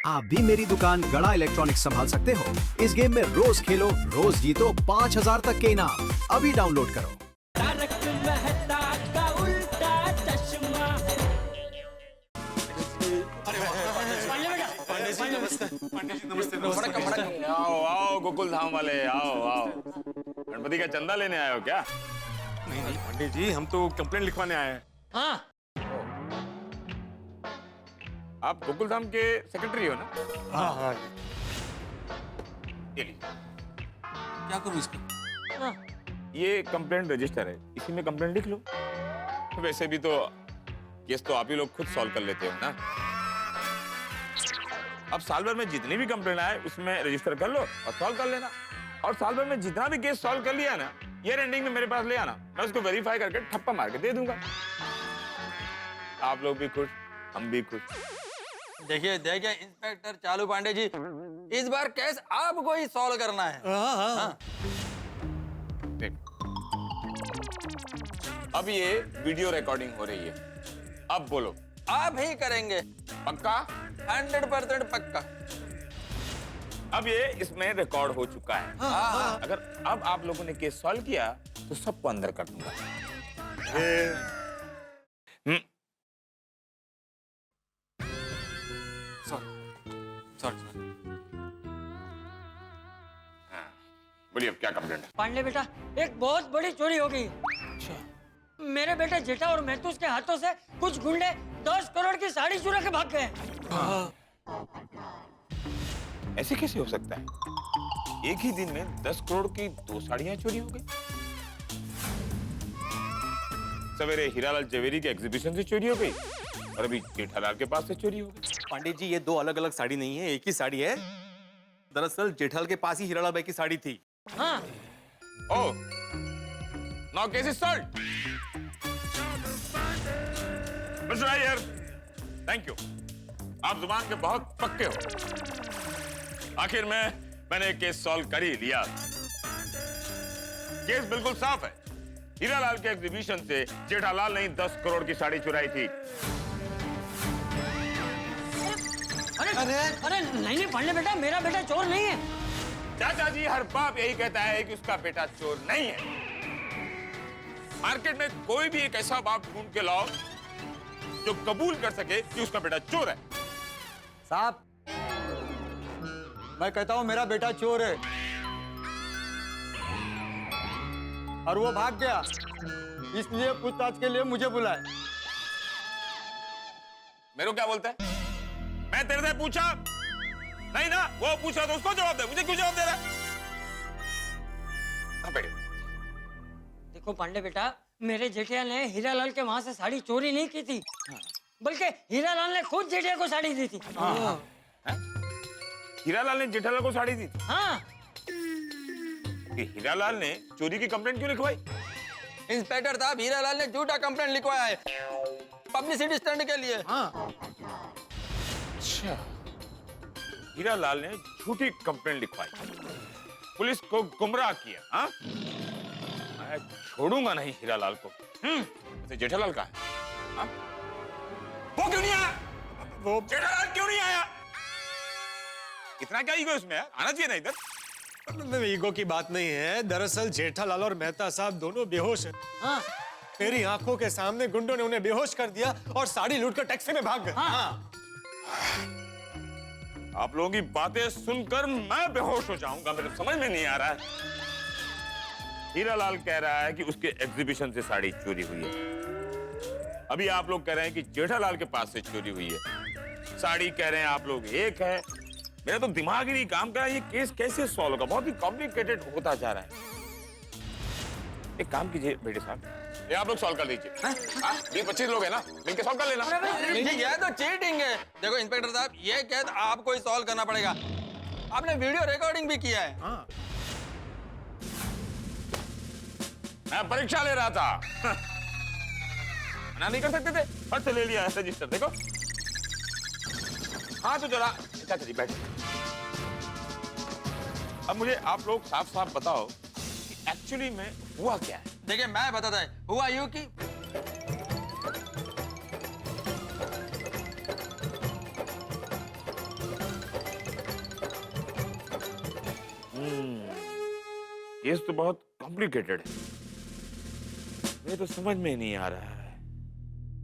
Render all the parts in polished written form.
आप भी मेरी दुकान गड़ा इलेक्ट्रॉनिक्स संभाल सकते हो। इस गेम में रोज खेलो, रोज जीतो 5000 तक के इनाम। अभी डाउनलोड करो। तारक मेहता का उल्टा चश्मा। आओ आओ गोकुल धाम वाले, आओ आओ। गणपति का चंदा लेने आए हो क्या? नहीं नहीं पंडित जी, हम तो कंप्लेंट लिखवाने आए हैं। हाँ, आप गोकुल धाम के सेक्रेटरी हो ना? हाँ हाँ। ये लीजिए, क्या करूँ इसका? हाँ। ये कंप्लेंट रजिस्टर है, इसी में कंप्लेंट लिख लो। वैसे भी तो केस तो आप ही लोग खुद सॉल्व कर लेते हो ना। अब साल भर में जितनी भी कंप्लेंट आए उसमें रजिस्टर कर लो और सॉल्व कर लेना। और साल भर में जितना भी केस सॉल्व कर लिया ना, ईयर एंडिंग में मेरे पास ले आना, मैं उसको वेरीफाई करके ठप्पा मार के दे दूंगा। आप लोग भी खुश, हम भी खुश। देखिए देखिए इंस्पेक्टर चालू पांडे जी, इस बार केस आपको ही सॉल्व करना है। हाँ। अब ये वीडियो रिकॉर्डिंग हो रही है, अब बोलो। आप ही करेंगे, पक्का? 100% पक्का। अब ये इसमें रिकॉर्ड हो चुका है। हाँ। अगर अब आप लोगों ने केस सॉल्व किया तो सबको अंदर कर दूंगा। बोलिए, अब क्या कंप्लेंट है? पांडे बेटा, एक बहुत बड़ी चोरी हो गई। मेरे बेटे जेठा और महतूस के हाथों से कुछ गुंडे 10 करोड़ की साड़ी चुरा के भाग गए। ऐसे कैसे हो सकता है? एक ही दिन में 10 करोड़ की 2 साड़ियां चोरी हो गई। सवेरे हीरालाल जवेरी के एग्जीबिशन से चोरी हो गई और अभी जेठालाल के पास से चोरी हो गई। पंडित जी, ये 2 अलग अलग साड़ी नहीं है, एक ही साड़ी है। दरअसल जेठालाल के पास ही हीरालाल भाई की साड़ी थी। हाँ। Oh, now case is solved. Mister Iyer, thank you. आप जुबान के बहुत पक्के हो। आखिर में मैंने केस सॉल्व कर ही लिया। केस बिल्कुल साफ है। हीरालाल के एग्जीबिशन से जेठालाल ने 10 करोड़ की साड़ी चुराई थी। अरे नहीं पांडे बेटा, मेरा बेटा चोर नहीं है। चाचा जी, हर बाप यही कहता है कि उसका बेटा चोर नहीं है। मार्केट में कोई भी एक ऐसा बाप ढूंढ के लाओ जो कबूल कर सके कि उसका बेटा चोर है। साहब, मैं कहता हूँ मेरा बेटा चोर है और वो भाग गया, इसलिए पूछताछ के लिए मुझे बुलाए। मेरे को क्या बोलता है? मैं तेरे से पूछा नहीं ना, वो पूछा तो उसको जवाब दे, मुझे क्यों जवाब दे रहा है? हाँ बेटे। देखो पांडे बेटा, मेरे जेठिया ने हीरालाल के वहां से साड़ी चोरी नहीं की थी, बल्कि हीरालाल ने खुद जेठिया को साड़ी दी थी। हीरालाल ने जेठालाल को साड़ी दी थी? हाँ। कि हीरालाल ने चोरी की कंप्लेंट क्यों लिखवाई? इंस्पेक्टर साहब, हीरालाल ने झूठा कंप्लेंट लिखवाया है पब्लिसिटी स्टंट के लिए। अच्छा, हीरालाल ने झूठी कंप्लेंट लिखवाई, पुलिस को गुमराह किया। हाँ, मैं छोड़ूंगा नहीं हीरालाल को। वैसे जेठालाल का है? हाँ? वो क्यों नहीं आया? वो जेठालाल क्यों नहीं आया? इतना क्या ईगो इसमें है? आना चाहिए ना इधर। ईगो की बात नहीं है। दरअसल जेठालाल और मेहता साहब दोनों बेहोश हैं। हाँ। मेरी आंखों के सामने गुंडों ने उन्हें बेहोश कर दिया और साड़ी लूटकर टैक्सी में भाग गए। हाँ। आप लोगों की बातें सुनकर मैं बेहोश हो जाऊंगा, मेरे समझ में नहीं आ रहा है। हीरालाल कह रहा है कि उसके एग्जीबिशन से साड़ी चोरी हुई है। अभी आप लोग कह रहे हैं कि जेठालाल के पास से चोरी हुई है। साड़ी कह रहे हैं आप लोग एक है। मेरा तो दिमाग ही नहीं काम कर रहा है, ये केस कैसे सॉल्व होगा? बहुत ही कॉम्प्लिकेटेड होता जा रहा है। एक काम कीजिए बेटे साहब, ये आप लोग सॉल्व कर दीजिए। 20-25 लोग हैं ना, मिलके सॉल्व कर लेना। ये तो चीटिंग है। देखो इंस्पेक्टर साहब, ये केस आपको ही सॉल्व करना पड़ेगा। आपने वीडियो रिकॉर्डिंग भी किया है। मैं परीक्षा ले रहा था। मना नहीं कर सकते थे, फट से ले लिया रजिस्टर। देखो, हाँ तो जरा चाचा जी बैठो। अब मुझे आप लोग साफ साफ बताओ कि एक्चुअली में हुआ क्या है। देखिए मैं बताता है, हुआ यूं कि केस तो बहुत कॉम्प्लिकेटेड है। मुझे तो समझ में नहीं आ रहा है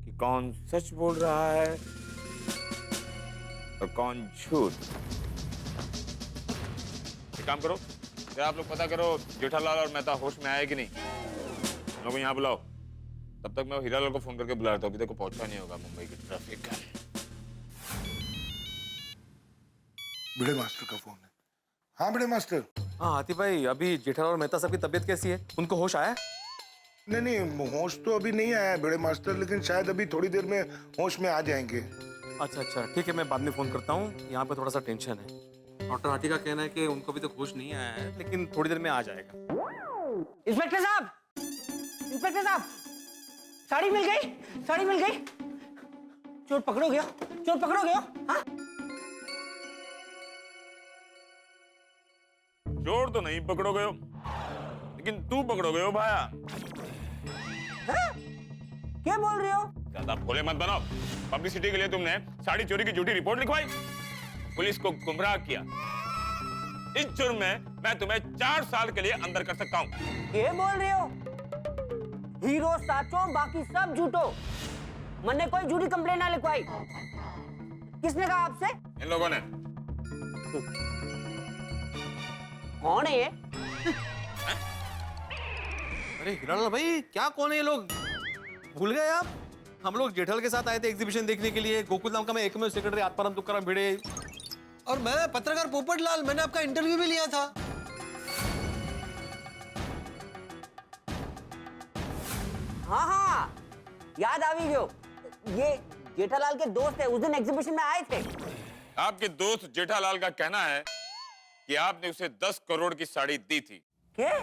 कि कौन सच बोल रहा है और कौन झूठ। एक काम करो, क्या आप लोग पता करो जेठालाल और मेहता होश में आए कि नहीं। उन लोगों को यहाँ बुलाओ। तब तक मैं हीरालाल को फोन करके बुला लेता हूँ, अभी तक पहुंचा नहीं होगा, मुंबई की ट्रैफिक का। बड़े मास्टर का फोन है। हाँ बड़े मास्टर। हाँ हाथी भाई, अभी जेठालाल और मेहता साहब की तबीयत कैसी है? उनको होश आया? नहीं नहीं, होश तो अभी नहीं आया है बड़े मास्टर, लेकिन शायद अभी थोड़ी देर में होश में आ जाएंगे। अच्छा अच्छा, ठीक है, मैं बाद में फोन करता हूँ। यहाँ पे थोड़ा सा टेंशन है। डॉक्टर हाथी का कहना है कि उनको अभी तक होश नहीं आया है, लेकिन थोड़ी देर में आ जाएगा। इंस्पेक्टर साहब, इंस्पेक्टर साहब, साड़ी मिल गई, साड़ी मिल गई। चोर पकड़ोगे, चोर पकड़ोगे? हाँ? चोर तो नहीं पकड़ोगे हो, लेकिन तू पकड़ोगे हो भाया। हाँ? क्या बोल रहे हो? ज्यादा भोले मत बनाओ। पब्लिसिटी के लिए तुमने साड़ी चोरी की झूठी रिपोर्ट लिखवाई, पुलिस को गुमराह किया। इस जुर्म में मैं तुम्हें 4 साल के लिए अंदर कर सकता हूँ। क्या बोल रहे हो? हीरो साचो, बाकी सब झूठो। मैंने कोई झूठी कंप्लेन ना लिखवाई। किसने कहा आपसे? इन लोगों ने। कौन है ये? अरे हीरालाल भाई, क्या कौन है ये लोग? भूल गए आप? हम लोग जेठालाल के साथ आए थे एग्जीबिशन देखने के लिए। गोकुल नाम का मैं एकमेव सेक्रेटरी आत्माराम तुकाराम भिड़े। और मैं पत्रकार पोपटलाल, मैंने आपका इंटरव्यू भी लिया था। हाँ हाँ, याद आ भी गयो। ये जेठालाल के दोस्त है, उस दिन एग्जीबिशन में आए थे। आपके दोस्त जेठालाल का कहना है कि आपने उसे 10 करोड़ की साड़ी दी थी। क्या?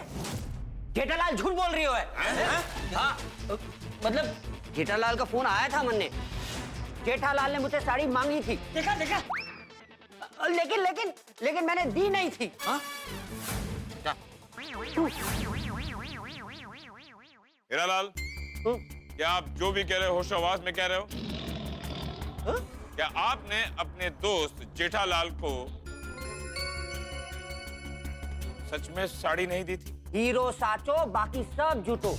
जेठालाल झूठ बोल रही हो है? हाँ, मतलब जेठालाल का फोन आया था मन्ने। जेठालाल ने मुझसे साड़ी मांगी थी। देखा देखा। लेकिन लेकिन लेकिन मैंने दी नहीं थी। हाँ? क्या? हीरालाल, क्या आप जो भी कह रहे हो होशो-हवास में कह रहे हो? क्या आपने अपने दोस्त जेठालाल को सच में साड़ी नहीं दी थी? हीरो साचो, बाकी सब झूठो।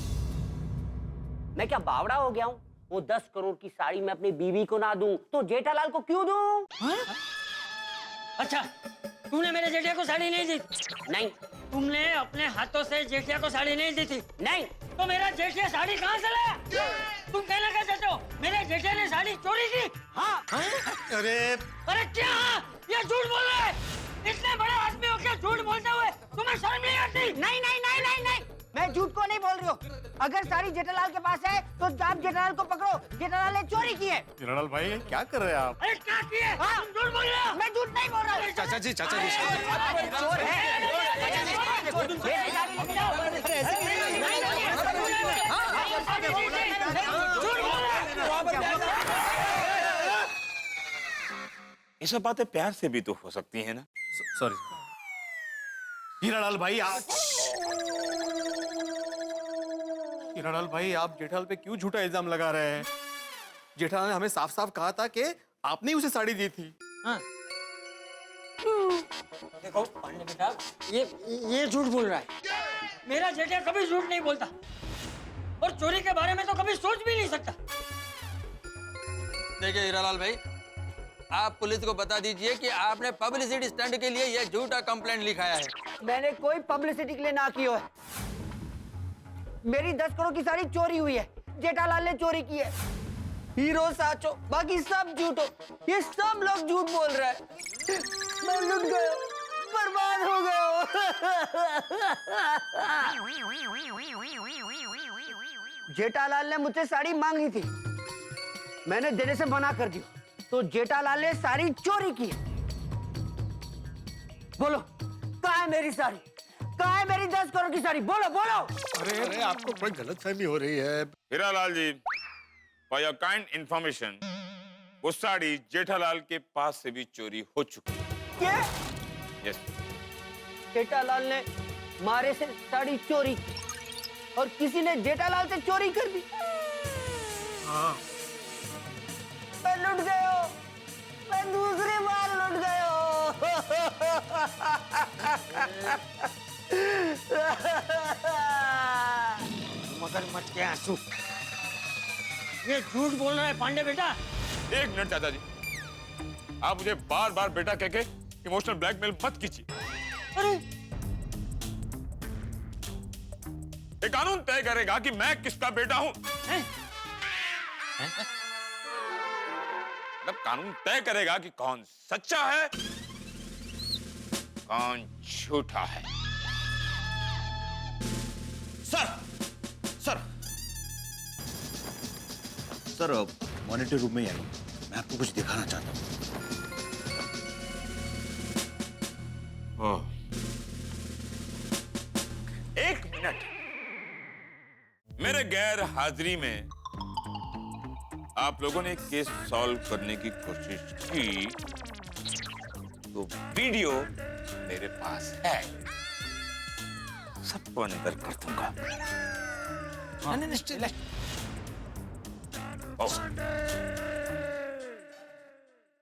मैं क्या बावड़ा हो गया हूँ? वो 10 करोड़ की साड़ी मैं अपनी बीवी को ना दूं तो जेठालाल को क्यों दूं? अच्छा, तूने मेरे जेठिया को साड़ी नहीं दी? नहीं तुमने अपने हाथों से जेठिया को साड़ी नहीं दी थी? नहीं। तो मेरा जेठिया साड़ी कहाँ से लाया? तुम कहना क्या चाहते हो? मेरे जेठिया ने साड़ी चोरी की? हाँ। अरे अरे क्या? ये झूठ बोल रहा है। इतने बड़े आदमी हो क्या झूठ बोलते हुए तुम्हें शर्म नहीं आती? नहीं नहीं नहीं नहीं नहीं, मैं झूठ को नहीं बोल रही हूँ। अगर साड़ी जेठालाल के पास है तो आप जेठालाल को पकड़ो। जेठालाल ने चोरी की है। हीरालाल भाई, क्या कर रहे हैं आप? अरे क्या किए? हाँ? तुम झूठ बोल रहे हो। मैं झूठ नहीं बोल रहा हूँ। चाचा जी, चाचा जी, चोर है। मेरी साड़ी लेके जाओ। ये सब बातें प्यार से भी तो हो सकती हैं ना। सॉरी हीरालाल भाई, आप हीरालाल भाई, आप जेठालाल पे क्यों झूठा इल्जाम लगा रहे हैं? जेठालाल ने हमें साफ साफ कहा था कि आपने उसे साड़ी दी थी। देखो पांडे बेटा, ये झूठ बोल रहा है। मेरा जेठिया कभी झूठ नहीं बोलता और चोरी के बारे में तो कभी सोच भी नहीं सकता। देखिए हीरालाल भाई, आप पुलिस को बता दीजिए कि आपने पब्लिसिटी स्टंट के लिए यह झूठा कंप्लेंट लिखाया है। मैंने कोई पब्लिसिटी के लिए ना की है। मेरी 10 करोड़ की साड़ी चोरी हुई है। जेठालाल ने चोरी की है। हीरो साचो, बाकी सब झूठो। ये सब लोग झूठ बोल रहे हैं। मैं लुट गया, बर्बाद हो गया। जेठालाल ने मुझसे साड़ी मांगी थी, मैंने देने से मना कर दी, तो जेठालाल ने साड़ी चोरी की है। बोलो, कहाँ है मेरी साड़ी? कहाँ है मेरी 10 करोड़ की साड़ी? बोलो बोलो। अरे आपको कोई गलतफहमी हो रही है। हीरालाल जी, फॉर योर काइंड इंफॉर्मेशन, वो साड़ी जेठालाल के पास से भी चोरी हो चुकी है। क्या? यस। जेठालाल ने मारे से साड़ी चोरी की और किसी ने जेठालाल से चोरी कर दी। हाँ। मैं लुट गया, मैं दूसरी बार लुट गया। जासूस। ये झूठ बोल रहा है पांडे बेटा। एक मिनट चाचा जी, आप मुझे बार बार बेटा कह के इमोशनल ब्लैकमेल मत कीजिए। अरे ये कानून तय करेगा कि मैं किसका बेटा हूं। हैं? मतलब कानून तय करेगा कि कौन सच्चा है, कौन झूठा है। Sir sir sir monitor room में ही आइए, मैं आपको कुछ दिखाना चाहता हूँ। एक मिनट, मेरे गैर हाजिरी में आप लोगों ने केस सॉल्व करने की कोशिश की, तो वीडियो मेरे पास है, सबको अंदर कर दूंगा।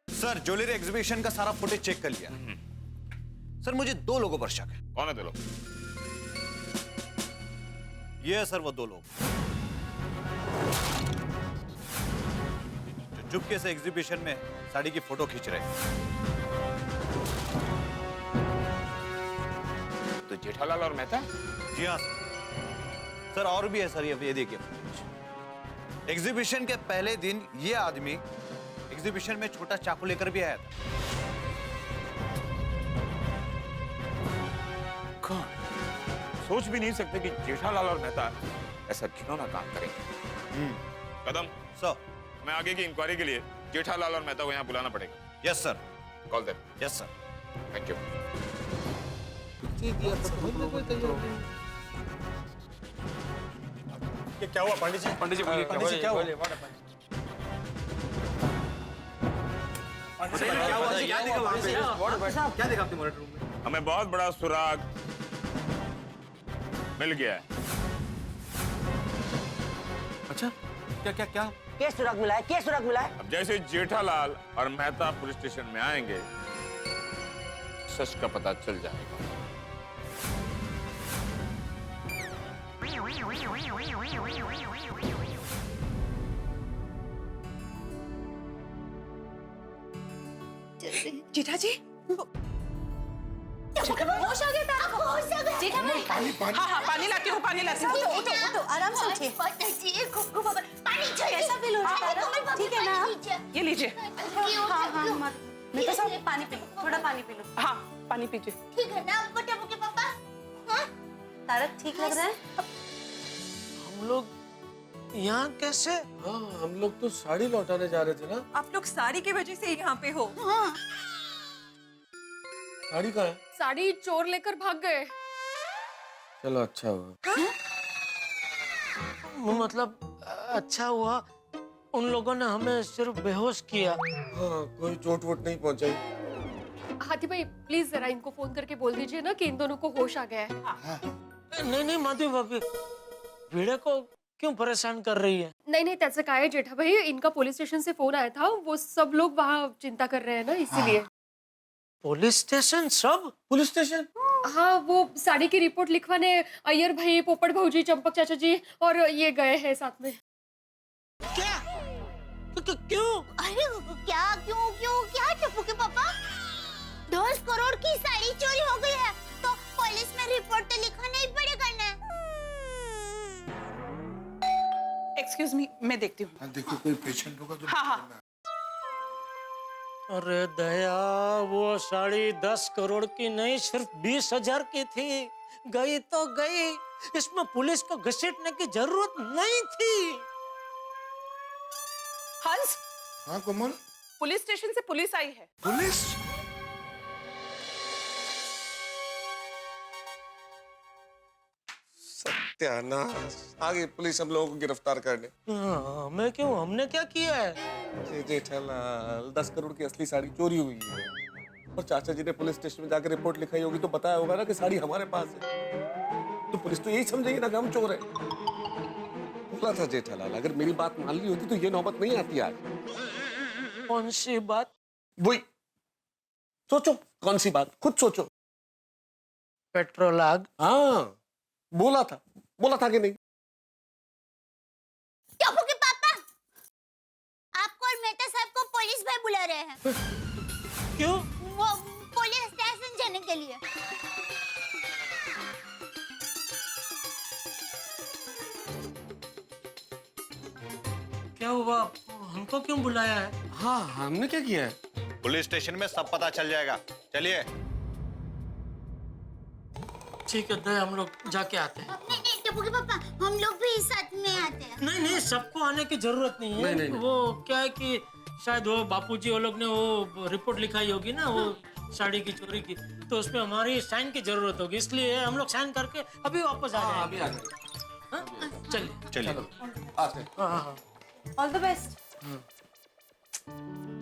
सर ज्वेलरी एग्जीबिशन का सारा फुटेज चेक कर लिया। सर मुझे 2 लोगों पर शक है। कौन है दो लोग? ये है सर वो 2 लोग जो चुपके से एग्जीबिशन में साड़ी की फोटो खींच रहे हैं। तो जेठालाल और मेहता? जी हाँ सर। सर और भी है सर, ये देखिए फुटेज। एग्जीबिशन के पहले दिन ये आदमी एग्जीबिशन में छोटा चाकू लेकर भी आया था। कौन? सोच भी नहीं सकते कि जेठालाल और मेहता ऐसा घिनौना काम करेंगे। कदम सर। मैं आगे की इंक्वायरी के लिए जेठालाल और मेहता को यहाँ बुलाना पड़ेगा। Yes sir. Call them. Yes sir. Thank you. ये क्या हुआ पंडित जी? पंडित जी बोलिए, पंडित जी क्या हुआ? क्या देखा आपने मॉनिटर रूम में? हमें बहुत बड़ा सुराग मिल गया है। अच्छा, क्या क्या क्या? केस सुराग मिला है, केस सुराग मिला है। अब जैसे जेठालाल और मेहता पुलिस स्टेशन में आएंगे, सच का पता चल जाएगा। जेठा जी, होश आ गया था आपको? होश आ गया? जेठा भाई, हाँ हाँ पानी लाती हूँ, पानी लाती हूँ। उठो उठो उठो, आराम से उठिए। कैसा फील हो रहा है? ठीक है ना? ये लीजिए। हाँ हाँ मैं तो सब पानी पी लो, थोड़ा पानी पी लो। हाँ पानी पीजिए। ठीक है ना बटे मुके पापा? हाँ? तारक ठीक लग रहा है? हम लोग यहाँ कैसे? हाँ हम लोग तो साड़ी लौटाने जा रहे थे ना। आप लोग साड़ी की वजह से यहाँ पे हो। हाँ। साड़ी कहाँ है? साड़ी चोर लेकर भाग गए। चलो अच्छा हुआ। मतलब अच्छा हुआ, उन लोगों ने हमें सिर्फ बेहोश किया। हाँ कोई चोट वोट नहीं पहुंचाई। हाथी भाई प्लीज जरा इनको फोन करके बोल दीजिए ना कि इन दोनों को होश आ गया है। नहीं नहीं माधवी भाभी, भिड़े को क्यों परेशान कर रही है? नहीं नहीं त्याचं काय आहे जेठा भाई, इनका पुलिस स्टेशन से फोन आया था, वो सब लोग वहाँ चिंता कर रहे हैं ना इसीलिए। Police station? सब पुलिस स्टेशन? हाँ वो साड़ी की रिपोर्ट लिखवाने अय्यर भाई, पोपट भाऊजी, चंपक चाचा जी और ये गए हैं साथ में। क्या? क्यों? अरे क्या क्यों क्यों क्या टप्पू के पापा? 10 करोड़ की साड़ी चोरी हो गई है तो पुलिस में रिपोर्ट तो लिखवाना ही पड़ेगा ना। एक्सक्यूज मी, मैं देखती हूँ। हाँ देखो कोई पेशेंट होगा तो हाँ हाँ। अरे दया, वो साड़ी 10 करोड़ की नहीं सिर्फ 20,000 की थी। गई तो गई, इसमें पुलिस को घसीटने की जरूरत नहीं थी। हंस, हाँ कोमल? पुलिस स्टेशन से पुलिस आई है। पुलिस? सत्यानाश, आगे पुलिस हम लोगों को गिरफ्तार करने। हमें क्यों? हमने क्या किया है? जेठालाल 10 करोड़ की असली साड़ी चोरी हुई है और चाचा जी ने पुलिस स्टेशन में जाकर रिपोर्ट लिखाई होगी तो बताया होगा ना कि साड़ी हमारे पास है, तो पुलिस तो यही समझेगी ना कि हम चोर हैं। बोला था जेठालाल, अगर मेरी बात मान ली होती तो ये नौबत नहीं आती आज। कौन सी बात? वही सोचो, कौन सी बात, खुद सोचो। पेट्रोल आग? हाँ बोला था कि नहीं? हैं क्यों? वो पुलिस स्टेशन जाने के लिए। क्या हुआ? हमको क्यों बुलाया है? हाँ हमने क्या किया है? पुलिस स्टेशन में सब पता चल जाएगा, चलिए। ठीक है दया, हम लोग जाके आते हैं। नहीं नहीं टप्पू के पापा, हम लोग भी साथ में आते हैं। नहीं नहीं, सबको आने की जरूरत नहीं है। नहीं। वो क्या है कि शायद वो बापूजी वो लोग ने वो रिपोर्ट लिखाई होगी ना, वो साड़ी की चोरी की, तो उसमें हमारी साइन की जरूरत होगी, इसलिए हम लोग साइन करके अभी वापस आ जाएंगे। अभी आ गए। हाँ? चलिए चलिए आते हैं। हाँ हाँ। All the best.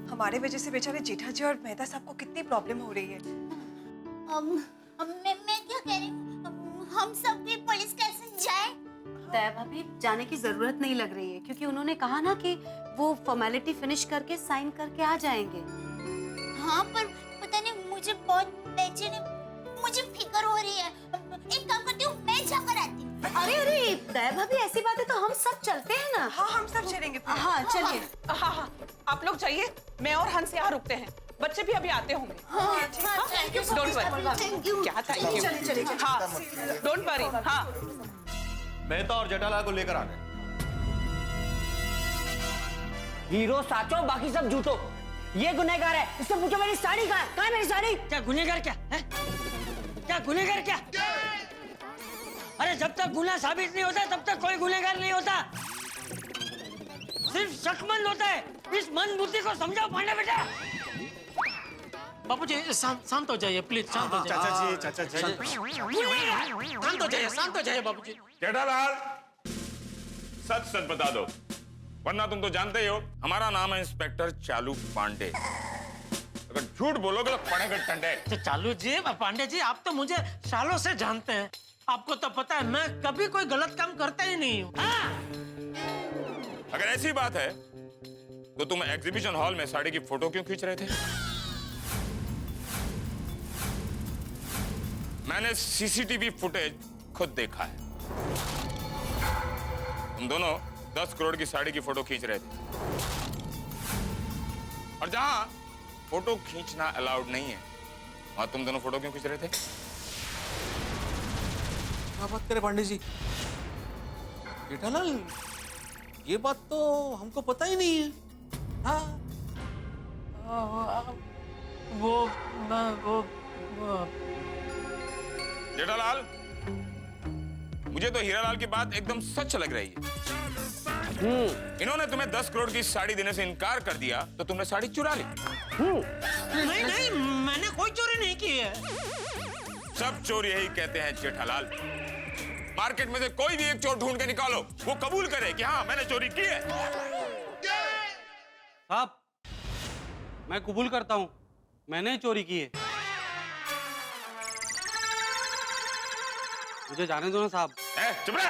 हमारे वजह से बेचारे जेठा जी और मेहता साहब को कितनी प्रॉब्लम हो रही है। मैं क्या कह रही हूँ, हम सब भी पुलिस स्टेशन जाए? दया भाभी, जाने की जरूरत नहीं लग रही है, क्योंकि उन्होंने कहा ना कि वो फॉर्मेलिटी फिनिश करके साइन करके आ जाएंगे। हाँ पर पता नहीं, मुझे बहुत बेचैनी, मुझे फिक्र हो रही है। एक काम करती हूँ, मैं जाकर आती हूँ। अरे अरे दया भाभी, ऐसी बात है तो हम सब चलते हैं ना। हाँ हम सब चलेंगे फिर। हाँ चलिए। हाँ आप लोग जाइए, मैं और हंस यहाँ रुकते हैं, बच्चे भी अभी आते होंगे। Thank you don't worry. क्या थैंक यू? चलिए। हाँ डोंट वरी। हाँ मेहता और जेठालाल को लेकर आ गए। हीरो साचो, बाकी सब झूठो। ये गुनहगार है, इससे पूछो मेरी साड़ी कहाँ है? कहाँ है मेरी साड़ी? क्या गुनहगार क्या है? क्या गुनहगार क्या? अरे जब तक गुनाह साबित नहीं होता तब तक कोई गुनहगार नहीं होता, सिर्फ शकमंद होता है। इस मंद बुद्धि को समझाओ पांडे बेटा। बापूजी शांत हो जाइए प्लीज, शांत हो जाइए। चाचा जी शांत हो जाइए बापूजी। जेठालाल, सच सच बता दो, वरना तुम तो जानते ही हो हमारा नाम है इंस्पेक्टर चालू पांडे। अगर झूठ बोलोगे तो पड़ेगा डंडे। तो चालू जी, पांडे जी, आप तो मुझे सालों से जानते हैं, आपको तो पता है मैं कभी कोई गलत काम करता ही नहीं हूँ। अगर ऐसी बात है तो तुम एग्जीबिशन हॉल में साड़ी की फोटो क्यों खींच रहे थे? मैंने सीसीटीवी फुटेज खुद देखा है। तुम दोनों 10 करोड़ की साड़ी की फोटो खींच रहे थे, और जहां फोटो खींचना अलाउड नहीं है वहां तुम दोनों फोटो क्यों खींच रहे थे? क्या बात करे पांडे जी? जेठालाल, ये बात तो हमको पता ही नहीं है। हाँ वो जेठालाल, मुझे तो हीरालाल की बात एकदम सच लग रही है। इन्होंने तुम्हें 10 करोड़ की साड़ी देने से इनकार कर दिया तो तुमने साड़ी चुरा ली। नहीं नहीं, मैंने कोई चोरी नहीं की है। सब चोर यही कहते हैं जेठालाल। मार्केट में से कोई भी एक चोर ढूंढ के निकालो, वो कबूल करे कि हाँ मैंने चोरी की है। साहब, मैं कबूल करता हूँ, मैंने चोरी की है। मुझे जाने दो ना साहब। चुप रह।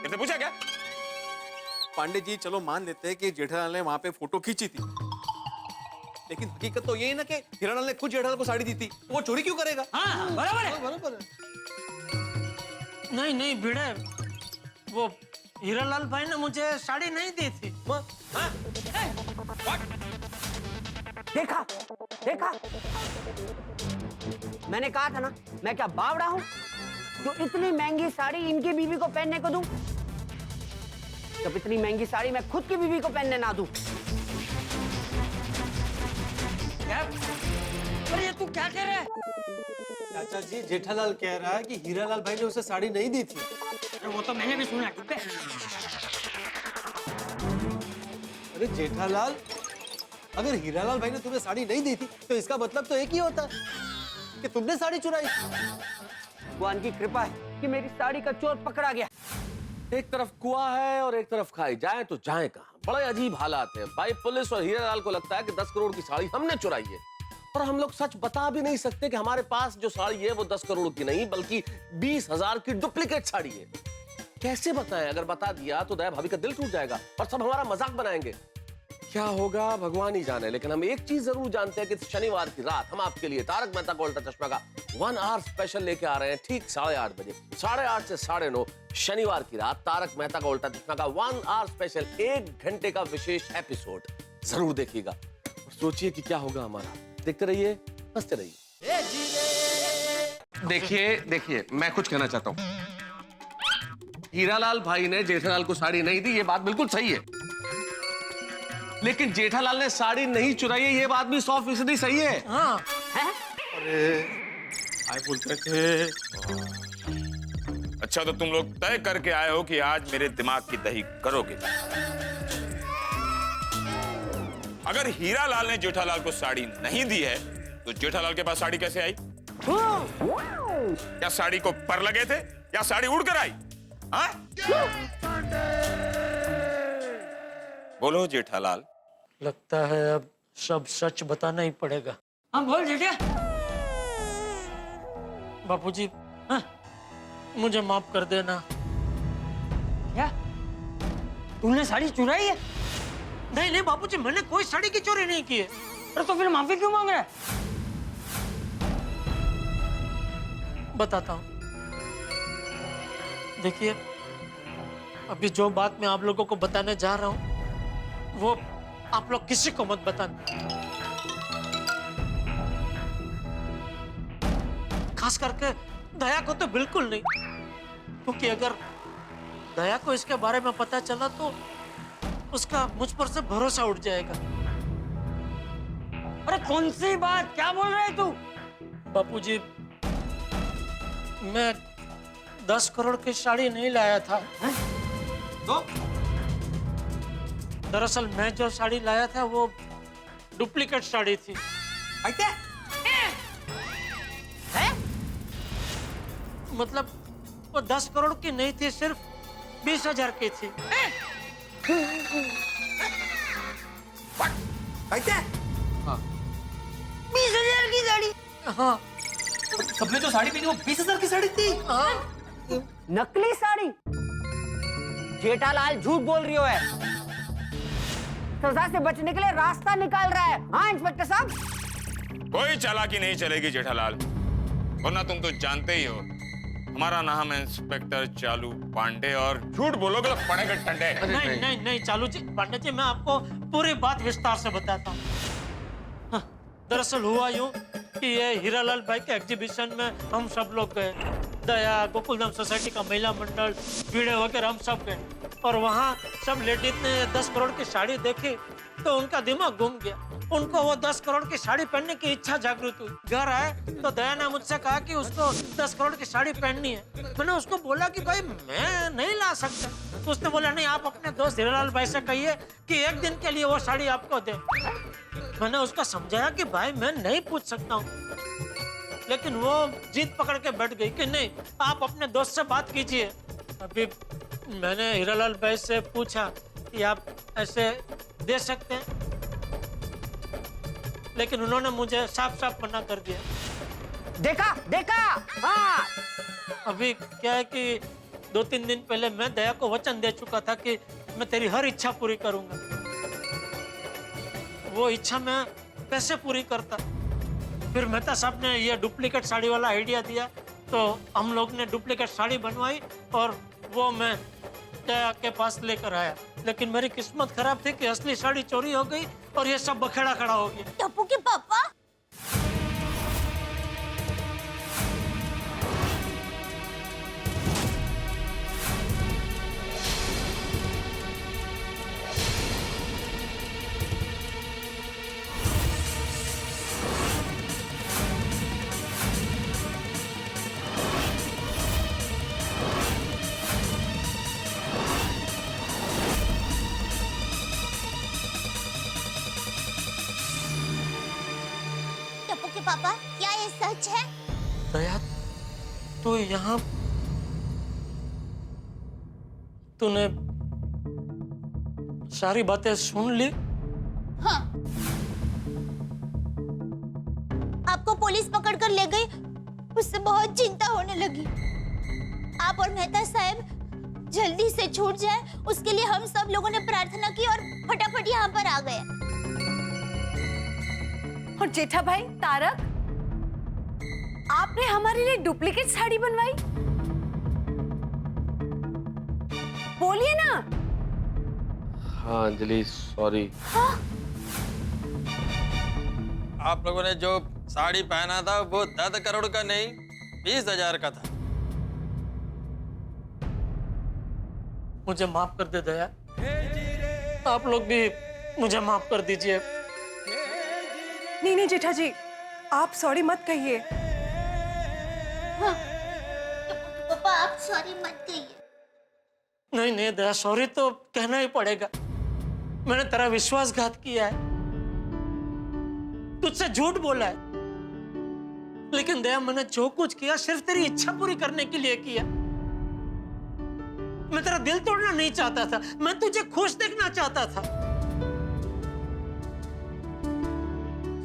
इतने पूछा क्या? पांडे जी, चलो मान लेते हैं कि जेठालाल ने वहां पे फोटो खींची थी, लेकिन हकीकत तो यही ना कि हीरालाल ने खुद जेठालाल को साड़ी दी थी, वो चोरी क्यों करेगा? हाँ बराबर है। बराबर है। नहीं नहीं भिड़े, वो हीरालाल भाई ने मुझे साड़ी नहीं दी थी। देखा देखा, मैंने कहा था ना, मैं क्या बावड़ा हूँ जो इतनी महंगी साड़ी इनकी बीवी को पहनने को दूं, जब इतनी महंगी साड़ी मैं खुद की बीवी को पहनने ना दूं। अरे ये तू क्या कह रहा है? चाचा जी, जेठालाल कह रहा है कि हीरालाल भाई ने उसे साड़ी नहीं दी थी। अरे वो तो मैंने भी सुना। अरे जेठालाल, अगर हीरालाल भाई ने तुम्हें साड़ी नहीं दी थी तो इसका मतलब तो एक ही होता कि तुमने साड़ी चुराई। भगवान की कृपा है कि मेरी साड़ी का चोर पकड़ा गया। एक तरफ कुआं है और एक तरफ खाई, जाए तो जाए कहां? बड़े अजीब हालात हैं भाई। पुलिस और हीरालाल को लगता है कि 10 करोड़ की साड़ी हमने चुराई है, और हम लोग सच बता भी नहीं सकते कि हमारे पास जो साड़ी है वो 10 करोड़ की नहीं बल्कि 20,000 की डुप्लीकेट साड़ी है। कैसे बताएं? अगर बता दिया तो दया भाभी का दिल टूट जाएगा और सब हमारा मजाक बनाएंगे। क्या होगा भगवान ही जाने, लेकिन हम एक चीज जरूर जानते हैं कि शनिवार की रात हम आपके लिए तारक मेहता का उल्टा चश्मा का 1 आवर स्पेशल लेके आ रहे हैं, ठीक 8:30 बजे। 8:30 से 9:30 शनिवार की रात तारक मेहता का उल्टा चश्मा का 1 आवर स्पेशल, 1 घंटे का विशेष एपिसोड जरूर देखिएगा। और सोचिए कि क्या होगा हमारा। देखते रहिए, हंसते रहिए। देखिए मैं कुछ कहना चाहता हूँ। हीरालाल भाई ने जेठालाल को साड़ी नहीं दी, ये बात बिल्कुल सही है। लेकिन जेठालाल ने साड़ी नहीं चुराई है, ये बात भी 100% सही है। हाँ। आए बोलते थे। अच्छा, तो तुम लोग तय करके आए हो कि आज मेरे दिमाग की दही करोगे। अगर हीरालाल ने जेठालाल को साड़ी नहीं दी है तो जेठालाल के पास साड़ी कैसे आई? क्या साड़ी को पर लगे थे या साड़ी उड़कर आई? हाँ? बोलो जेठालाल। लगता है अब सब सच बताना ही पड़ेगा। हाँ बोल जेठिया। बापूजी, हाँ, मुझे माफ कर देना। क्या तूने साड़ी चुराई है? नहीं नहीं बापूजी, मैंने कोई साड़ी की चोरी नहीं की है। अरे तो फिर माफी क्यों मांग रहा है? बताता हूँ। देखिए, अभी जो बात मैं आप लोगों को बताने जा रहा हूँ वो आप लोग किसी को मत बताना, खास करके दया को तो बिल्कुल नहीं, क्योंकि अगर दया को इसके बारे में पता चला तो उसका मुझ पर से भरोसा उठ जाएगा। अरे कौन सी बात, क्या बोल रहा है तू? बापूजी, मैं 10 करोड़ की साड़ी नहीं लाया था। तो दरअसल मैं जो साड़ी लाया था वो डुप्लीकेट साड़ी थी। मतलब वो 10 करोड़ की नहीं थी, सिर्फ 20,000 की थी। हाँ। 20,000 की साड़ी? हाँ। सबने जो साड़ी पहनी वो 20,000 की साड़ी थी। हाँ। नकली साड़ी? जेठालाल झूठ बोल रही है, सजा से बचने के लिए रास्ता निकाल रहा है। हाँ इंस्पेक्टर साहब। कोई चालाकी नहीं चलेगी जेठालाल, वरना तुम तो जानते ही हो हमारा नाम है इंस्पेक्टर चालू पांडे, और झूठ बोलोगे तो पड़ेगा ठंडे। नहीं नहीं नहीं चालू जी, पांडे जी, मैं आपको पूरी बात विस्तार से बताता हूँ। हाँ, दरअसल हुआ यूं कि ये हीरालाल भाई के एग्जीबिशन में हम सब लोग गए। दया, गोकुलधाम सोसाइटी का महिला मंडल, वीडियो वगैरह, हम सब गए। और वहाँ सब लेडीज ने 10 करोड़ की साड़ी देखी तो उनका दिमाग घूम गया। उनको वो 10 करोड़ की साड़ी पहनने की इच्छा जागृत हुई। घर आए तो दया ने मुझसे कहा कि उसको 10 करोड़ की साड़ी पहननी है। मैंने उसको बोला कि भाई मैं नहीं ला सकता। तो उसने बोला नहीं, आप अपने दोस्त हीरालाल भाई से कहिए कि एक दिन के लिए वो साड़ी आपको दे। मैंने उसको समझाया कि भाई मैं नहीं पूछ सकता हूँ, लेकिन वो जीत पकड़ के बैठ गई कि नहीं, आप अपने दोस्त से बात कीजिए। अभी मैंने हीरालाल भाई से पूछा कि आप ऐसे दे सकते हैं, लेकिन उन्होंने मुझे साफ साफ मना कर दिया। देखा हाँ। अभी क्या है कि 2-3 दिन पहले मैं दया को वचन दे चुका था कि मैं तेरी हर इच्छा पूरी करूंगा। वो इच्छा मैं कैसे पूरी करता? फिर मेहता साहब ने ये डुप्लीकेट साड़ी वाला आइडिया दिया, तो हम लोग ने डुप्लीकेट साड़ी बनवाई और वो मैं दया के पास लेकर आया। लेकिन मेरी किस्मत खराब थी कि असली साड़ी चोरी हो गई और ये सब बखेड़ा खड़ा हो गया। टप्पू के पापा, टप्पू के पापा, क्या ये सच है? दया, तो यहाँ तूने सारी बातें सुन ली? हाँ। आपको पुलिस पकड़ कर ले गई, उससे बहुत चिंता होने लगी। आप और मेहता साहब जल्दी से छूट जाए, उसके लिए हम सब लोगों ने प्रार्थना की और फटाफट यहाँ पर आ गए। और जेठा भाई, तारक, आपने हमारे लिए डुप्लीकेट साड़ी बनवाई? बोलिए ना। हाँ अंजलि, सॉरी। हाँ? आप लोगों ने जो साड़ी पहना था वो 10 करोड़ का नहीं 20,000 का था। मुझे माफ कर दे दया, आप लोग भी मुझे माफ कर दीजिए। नहीं नहीं जेठा जी, आप सॉरी मत कहिए। हाँ, पापा आप सॉरी मत कहिए। नहीं नहीं दया, सॉरी तो कहना ही पड़ेगा। मैंने तेरा विश्वासघात किया है, तुझसे झूठ बोला है, लेकिन दया मैंने जो कुछ किया सिर्फ तेरी इच्छा पूरी करने के लिए किया। मैं तेरा दिल तोड़ना नहीं चाहता था, मैं तुझे खुश देखना चाहता था।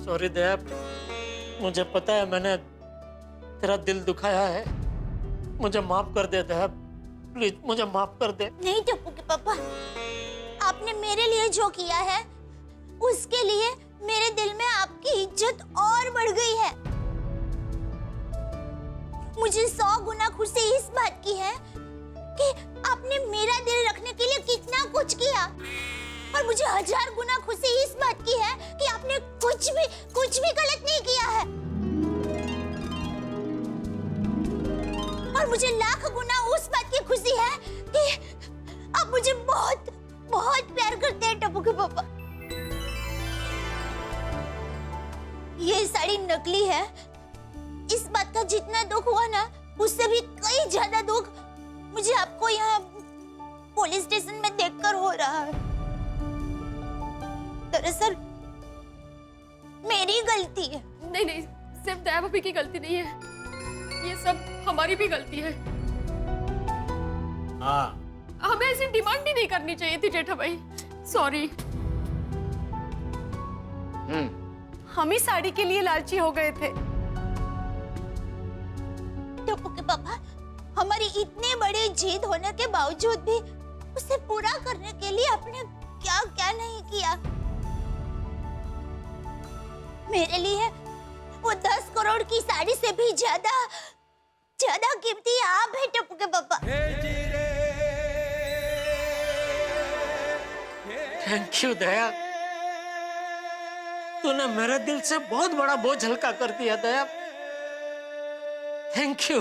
सॉरी दया, मुझे पता है मैंने तेरा दिल दुखाया है, मुझे माफ कर दे दया, प्लीज मुझे माफ कर दे। नहीं टप्पू के पापा, आपने मेरे लिए जो किया है उसके लिए मेरे दिल में आपकी इज्जत और बढ़ गई है। मुझे 100 गुना खुशी इस बात की है कि आपने मेरा दिल रखने के लिए कितना कुछ किया, और मुझे 1000 गुना खुशी इस बात की है कि आपने कुछ भी गलत नहीं किया है, और मुझे लाख गुना उस बात की खुशी है कि आप मुझे बहुत बहुत प्यार करते हैं टप्पू के पापा। ये साड़ी नकली है, इस बात का जितना दुख हुआ ना उससे भी कई ज्यादा दुख मुझे आपको यहाँ पुलिस स्टेशन में देखकर हो रहा है। दरअसल मेरी गलती है। नहीं नहीं, सिर्फ दया भाभी की गलती नहीं है, ये सब हमारी भी गलती है। हाँ, हमें ऐसी डिमांड ही नहीं करनी चाहिए थी जेठा भाई, सॉरी। हम ही साड़ी के लिए लालची हो गए थे। टप्पू के पापा, हमारी इतने बड़ी जीत होने के बावजूद भी उसे पूरा करने के लिए आपने क्या क्या नहीं किया। मेरे लिए वो 10 करोड़ की साड़ी से भी ज्यादा कीमती आप हैं टप्पू के पापा। थैंक यू दया, तूने मेरे दिल से बहुत बड़ा बोझ हल्का कर दिया दया, थैंक यू।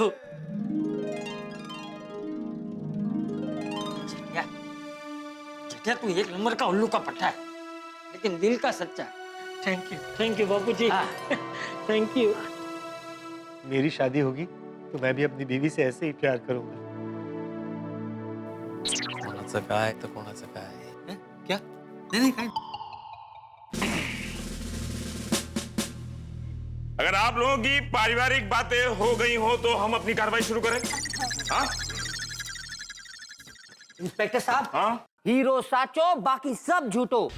जेठा तू एक नंबर का उल्लू का पट्टा है, लेकिन दिल का सच्चा है। थैंक यू बाबूजी, थैंक यू। मेरी शादी होगी तो मैं भी अपनी बीवी से ऐसे ही प्यार करूंगा। कोणाचं काय तर कोणाचं काय हैं? क्या? नहीं काय अगर आप लोगों की पारिवारिक बातें हो गई हो तो हम अपनी कार्रवाई शुरू करें। हाँ इंस्पेक्टर साहब, हाँ हीरो साचो बाकी सब झूठो।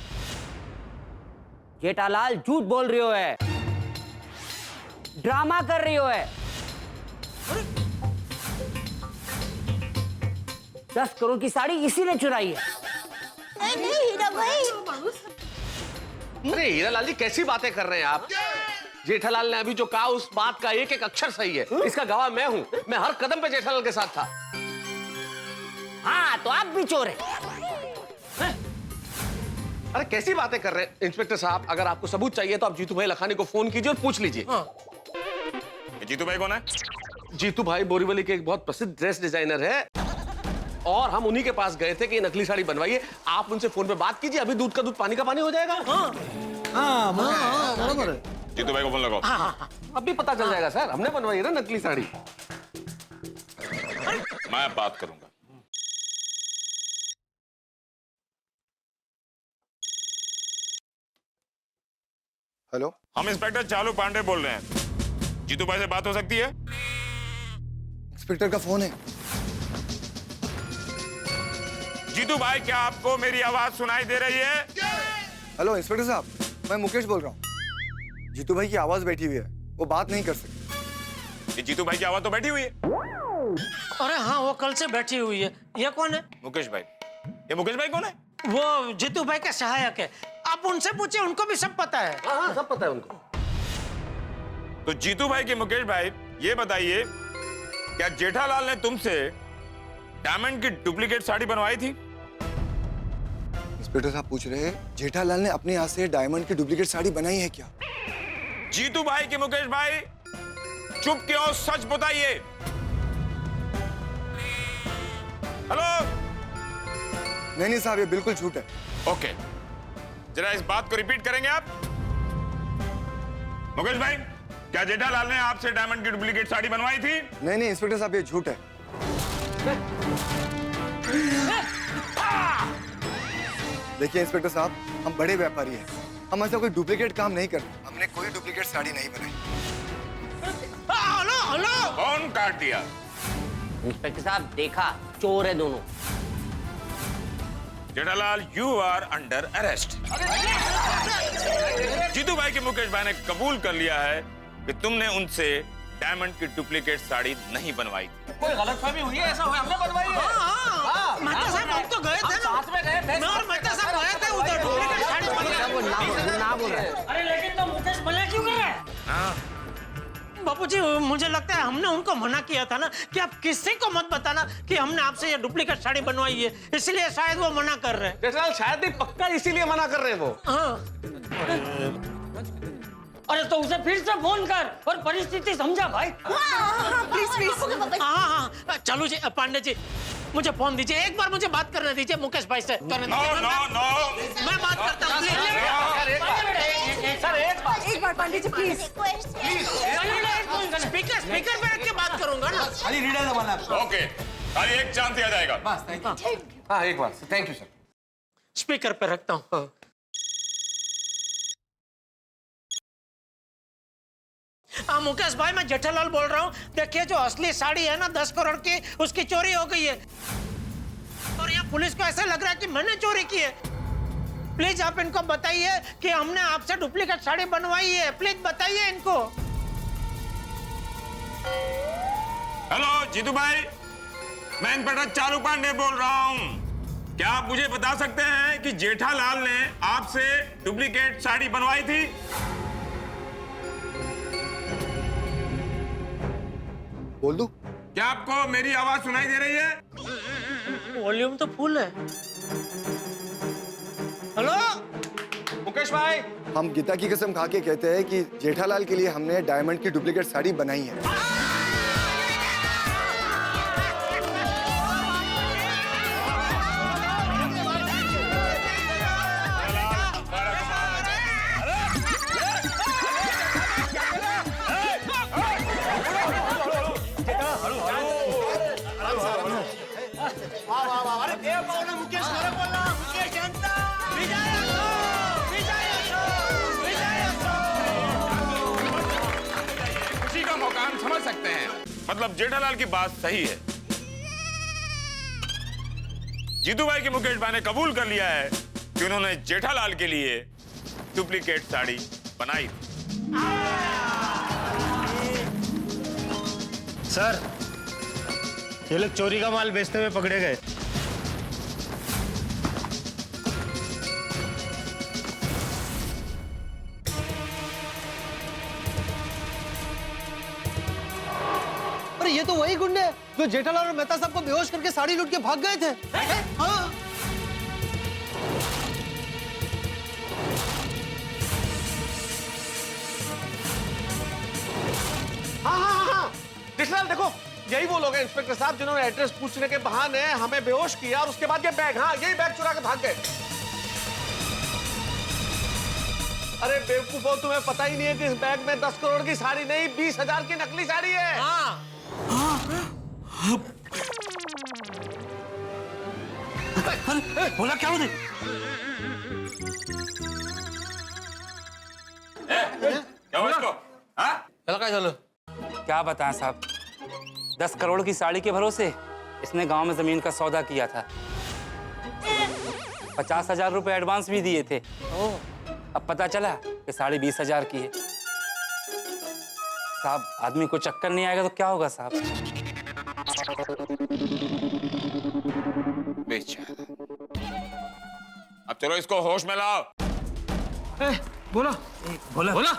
जेठालाल झूठ बोल रही हो है, ड्रामा कर रही हो है। 10 करोड़ की साड़ी इसी ने चुराई है। नहीं हीरा भाई। अरे हीरालाल जी कैसी बातें कर रहे हैं आप? जेठालाल ने अभी जो कहा उस बात का एक एक अक्षर सही है, इसका गवाह मैं हूं। मैं हर कदम पे जेठालाल के साथ था। हाँ तो आप भी चोर हैं। अरे कैसी बातें कर रहे हैं इंस्पेक्टर साहब? अगर आपको सबूत चाहिए तो आप जीतू भाई लखानी को फोन कीजिए और पूछ लीजिए। जीतू भाई कौन है? जीतू भाई बोरीवली के एक बहुत प्रसिद्ध ड्रेस डिजाइनर है, और हम उन्हीं के पास गए थे कि ये नकली साड़ी बनवाइए। आप उनसे फोन पे बात कीजिए, अभी दूध का दूध पानी का पानी हो जाएगा। बराबर है। जीतू भाई को फोन लगाओ। अब भी पता चल जाएगा सर, हमने बनवाई है ना नकली साड़ी। मैं बात करूंगा। हेलो, हम इंस्पेक्टर चालू पांडे बोल रहे हैं, जीतू भाई से बात हो सकती है? इंस्पेक्टर का फोन है। जीतू भाई क्या आपको मेरी आवाज सुनाई दे रही है? हेलो इंस्पेक्टर साहब, मैं मुकेश बोल रहा हूँ। जीतू भाई की आवाज बैठी हुई है, वो बात नहीं कर सकते। ये जीतू भाई की आवाज तो बैठी हुई है। अरे हाँ, वो कल से बैठी हुई है। ये कौन है? मुकेश भाई। ये मुकेश भाई कौन है? वो जीतू भाई का सहायक है, आप उनसे पूछिए, उनको भी सब पता है। हाँ सब पता है उनको। तो जीतू भाई के मुकेश भाई, ये बताइए क्या जेठालाल ने तुमसे डायमंड की डुप्लीकेट साड़ी बनवाई थी? इंस्पेक्टर साहब पूछ रहे हैं जेठालाल ने अपने यहाँ से डायमंड की डुप्लीकेट साड़ी बनाई है क्या? जीतू भाई के मुकेश भाई चुप क्यों, सच बताइए। हेलो। नहीं साहब, ये बिल्कुल झूठ है। ओके, जरा इस बात को रिपीट करेंगे आप। मुकेश भाई, क्या जेठालाल ने आपसे डायमंड की डुप्लीकेट साड़ी बनवाई थी? नहीं इंस्पेक्टर साहब, ये झूठ है। देखिए इंस्पेक्टर साहब, हम बड़े व्यापारी हैं, हम ऐसा कोई डुप्लीकेट काम नहीं करते। हमने कोई डुप्लीकेट साड़ी नहीं बनाई। हेलो हेलो, कौन काट दिया? इंस्पेक्टर साहब, देखा, चोर है दोनों। Jethalal, you are under arrest. Jeetu भाई के मुकेश भाई ने कबूल कर लिया है कि तुमने उनसे डायमंड की डुप्लीकेट साड़ी नहीं बनवाई थी। कोई गलतफहमी हुई है? ऐसा हुआ, हमने बनवाई है। मेहता साहब, हम तो गए थे ना, साथ में गए। मैं और मेहता साहब गए थे उधर, डुप्लीकेट साड़ी ना बोल रहे। अरे लेकिन तो मुकेश मना क्यों कर रहा है? बापूजी, मुझे लगता है हमने उनको मना किया था ना कि आप किसी को मत बताना कि हमने आपसे ये डुप्लीकेट साड़ी बनवाई है, इसलिए शायद वो मना कर रहे हैं। जेठालाल, शायद ही पक्का इसीलिए मना कर रहे हैं वो। अरे तो उसे फिर से फोन कर और परिस्थिति समझा भाई। Please please. हाँ, चलो जी पांडे जी, मुझे फोन दीजिए, एक बार मुझे बात करने दीजिए मुकेश भाई से। नो नो नो, मैं बात करता हूँ। सर एक बार पांडे जी प्लीज। स्पीकर पे रख के बात करूंगा ना। खाली रीडर दबाना है। ओके, खाली एक चांस दिया जाएगा। बस, थैंक यू। हाँ, एक बार, थैंक यू सर। स्पीकर पे रखता हूँ। हाँ मुकेश भाई, मैं जेठालाल बोल रहा हूँ। देखिए, जो असली साड़ी है ना 10 करोड़ की, उसकी चोरी हो गई है और यहाँ पुलिस को ऐसा लग रहा है कि मैंने चोरी की है। प्लीज आप इनको बताइए कि हमने आपसे डुप्लीकेट साड़ी बनवाई है। प्लीज बताइए इनको। हेलो जीतू भाई, मैं इंस्पेक्टर चारू पांडे बोल रहा हूँ। क्या आप मुझे बता सकते हैं कि जेठालाल ने आपसे डुप्लीकेट साड़ी बनवाई थी? बोल दूं? क्या आपको मेरी आवाज सुनाई दे रही है? वॉल्यूम तो फुल है। हेलो मुकेश भाई, हम गीता की कसम खा के कहते हैं कि जेठालाल के लिए हमने डायमंड की डुप्लीकेट साड़ी बनाई है। खुशी का मौका हम समझ सकते हैं। मतलब जेठालाल की बात सही है। जीतू भाई के मुकेश भाई ने कबूल कर लिया है कि उन्होंने जेठालाल के लिए डुप्लीकेट साड़ी बनाई थी। सर, ये लोग चोरी का माल बेचते हुए पकड़े गए। अरे ये तो वही गुंडे हैं जो जेठालाल और मेहता साहब को बेहोश करके साड़ी लूट के भाग गए थे। हाँ। हाँ। जेठालाल देखो, यही वो लोग हैं इंस्पेक्टर साहब जिन्होंने एड्रेस पूछने के बहाने हमें बेहोश किया और उसके बाद ये बैग, हाँ यही बैग चुरा के भाग गए। अरे बेवकूफो, तुम्हें पता ही नहीं है कि इस बैग में 10 करोड़ की साड़ी नहीं, 20,000 की नकली साड़ी है। हाँ। बोला क्या उन्हें? क्या हुआ इसको? हाँ? चलो क्या बताएं साहब, 10 करोड़ की साड़ी के भरोसे इसने गांव में जमीन का सौदा किया था। 50,000 रुपए एडवांस भी दिए थे। अब पता चला कि साड़ी 20,000 की है। साहब, आदमी को चक्कर नहीं आएगा तो क्या होगा साहब? अब चलो इसको होश में लाओ। बोला बोला बोला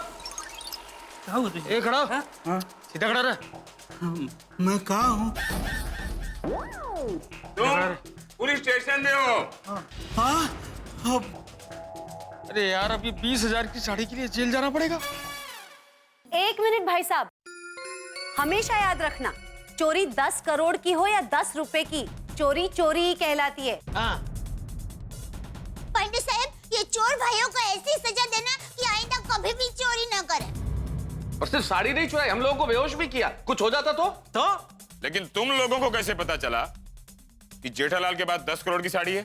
क्या हुआ तुझे? ए खड़ा, सीधा खड़ा रह। मैं कहाँ हूँ? तुम पुलिस स्टेशन में हो। अरे यार, अब ये 20,000 की साड़ी के लिए जेल जाना पड़ेगा। एक मिनट भाई साहब, हमेशा याद रखना, चोरी 10 करोड़ की हो या 10 रुपए की, चोरी चोरी ही कहलाती है। पांडे साहब, ये चोर भाइयों को ऐसी सजा देना कि आइंदा कभी भी चोरी न करें। और सिर्फ साड़ी नहीं चुराई, हम लोगों को बेहोश भी किया। कुछ हो जाता तो? लेकिन तुम लोगों को कैसे पता चला कि जेठालाल के पास 10 करोड़ की साड़ी है?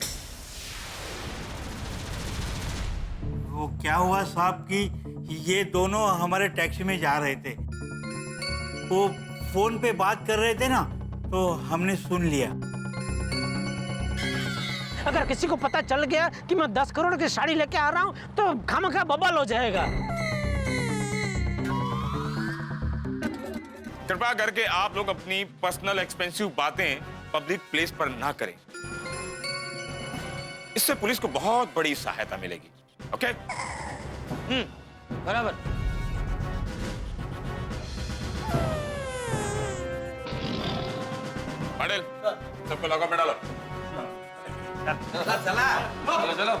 वो क्या हुआ साहब कि ये दोनों हमारे टैक्सी में जा रहे थे, वो फोन पे बात कर रहे थे ना, तो हमने सुन लिया। अगर किसी को पता चल गया कि मैं 10 करोड़ की साड़ी लेके आ रहा हूँ तो खामखा बवाल हो जाएगा। कृपया करके आप लोग अपनी पर्सनल एक्सपेंसिव बातें पब्लिक प्लेस पर ना करें। इससे पुलिस को बहुत बड़ी सहायता मिलेगी। ओके? बराबर। पाटिल, सबको लॉकअप में डालो। चलो चलो।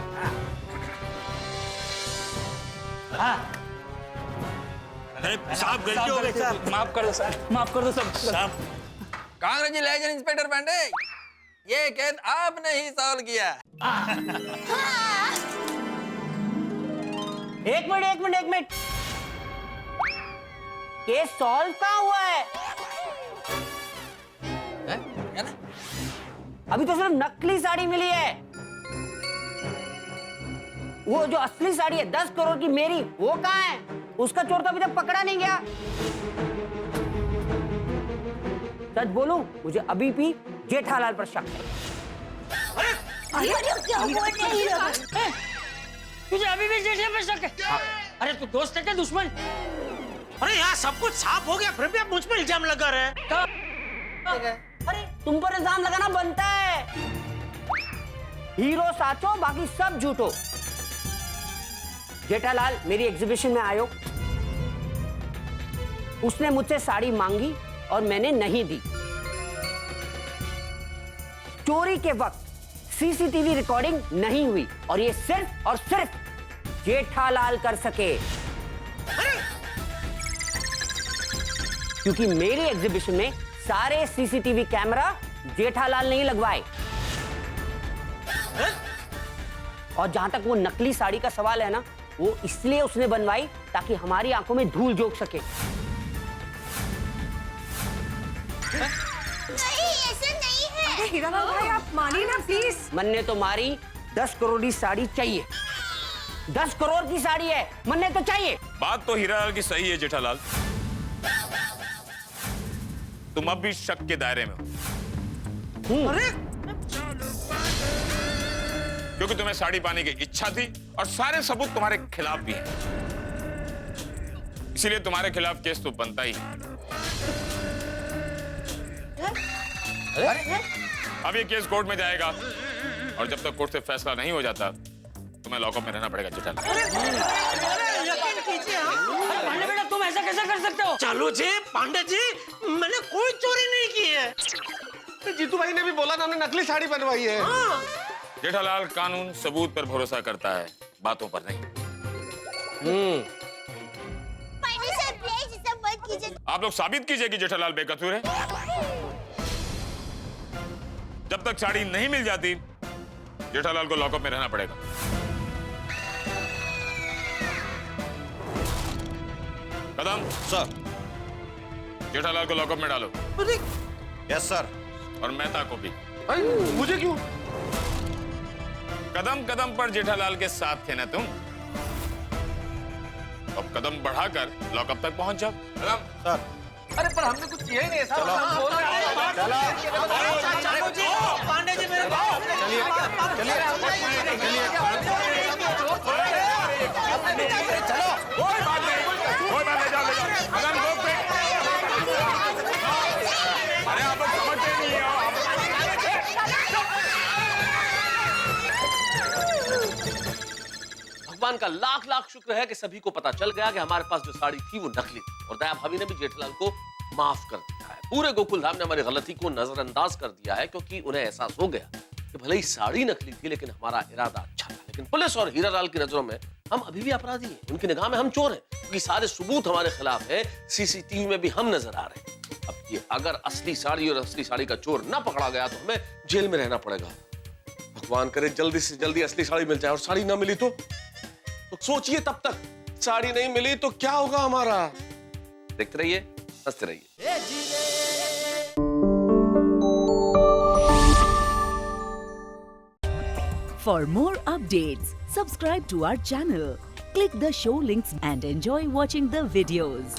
साहब गलती हो गई साहब, माफ कर दो सर, माफ कर दो सब साहब। कांग्रेचुलेशन इंस्पेक्टर पांडे, ये केस आपने ही सॉल्व किया। एक मिनट, केस सॉल्व कहाँ हुआ है? अभी तो सिर्फ नकली साड़ी मिली है। वो जो असली साड़ी है 10 करोड़ की मेरी, वो कहाँ है? उसका चोर तो अभी तक पकड़ा नहीं गया। सच बोलूं, मुझे अभी भी जेठालाल पर शक है। अरे क्या हुआ? नहीं तुझे अभी भी जेठे पर शक है? अरे तू दोस्त है क्या दुश्मन? अरे यहाँ सब कुछ साफ हो गया, फिर भी आप मुझ पर इल्जाम लगा रहे हैं। अरे तुम पर इल्जाम लगाना बनता है। हीरो साचो, बाकी सब झूठो। जेठालाल मेरी एग्जीबिशन में आयो, उसने मुझसे साड़ी मांगी और मैंने नहीं दी। चोरी के वक्त सीसीटीवी रिकॉर्डिंग नहीं हुई और ये सिर्फ और सिर्फ जेठालाल कर सके, क्योंकि मेरी एग्जीबिशन में सारे सीसीटीवी कैमरा जेठालाल नहीं लगवाए। और जहां तक वो नकली साड़ी का सवाल है ना, वो इसलिए उसने बनवाई ताकि हमारी आंखों में धूल झोंक सके। नहीं, ऐसा नहीं है। अरे हीरालाल भाई, आप मानिए ना प्लीज। मन ने तो मारी, 10 करोड़ की साड़ी चाहिए। 10 करोड़ की साड़ी है, मन ने तो चाहिए। बात तो हीरालाल की सही है जेठालाल, तुम अब भी शक के दायरे में हो। अरे क्योंकि तुम्हें साड़ी पाने की इच्छा थी और सारे सबूत तुम्हारे खिलाफ भी हैं। इसीलिए तुम्हारे खिलाफ केस तो बनता ही है। अब ये केस कोर्ट में जाएगा और जब तक कोर्ट से फैसला नहीं हो जाता तुम्हें लॉकअप में रहना पड़ेगा जेठालाल। पांडे बेटा, तुम ऐसा कैसे कर सकते हो? चलो जी पांडे जी, मैंने कोई चोरी नहीं की है। जीतू भाई ने भी बोला ना, हमने नकली साड़ी बनवाई है। जेठालाल कानून सबूत पर भरोसा करता है, बातों पर नहीं। पांडे साहब प्लीज इसे मत कीजिए। आप लोग साबित कीजिए कि जेठालाल बेकसूर है। जब तक साड़ी नहीं मिल जाती जेठालाल को लॉकअप में रहना पड़ेगा। कदम सर, जेठालाल को लॉकअप में डालो। Yes sir. और मेहता को भी। मुझे क्यों? कदम कदम पर जेठालाल के साथ थे ना तुम, अब कदम बढ़ाकर लॉकअप तक पहुंच जाओ। कदम सर। अरे पर हमने कुछ किया ही नहीं है। चलो पांडे जी मेरे पास कोई बात नहीं, जाओ ले जाओ। कदम रोक पे। अरे आप लोग समझते नहीं हो। भगवान का लाख लाख शुक्र है कि सभी को पता चल गया कि हमारे पास जो साड़ी थी वो नकली थी, और दया भाभी ने भी जेठालाल को माफ कर दिया है। पूरे गोकुल धाम ने हमारी गलती को नजरअंदाज कर दिया है, क्योंकि उन्हें एहसास हो गया कि भले ही साड़ी नकली थी लेकिन हमारा इरादा अच्छा था। लेकिन पुलिस और हीरालाल की नजरों में हम अभी भी अपराधी हैं, उनकी निगाह में हम चोर हैं, क्योंकि सारे सबूत हमारे खिलाफ है, सीसीटीवी में भी हम नजर आ रहे हैं। अब ये अगर असली साड़ी और असली साड़ी का चोर ना पकड़ा गया तो हमें जेल में रहना पड़ेगा। भगवान करे जल्दी से जल्दी असली साड़ी मिल जाए, और साड़ी ना मिली तो सोचिए, तब तक साड़ी नहीं मिली तो क्या होगा हमारा। देखते रहिए, हंसते रहिए। For more updates, subscribe to our channel, click the show links and enjoy watching the videos.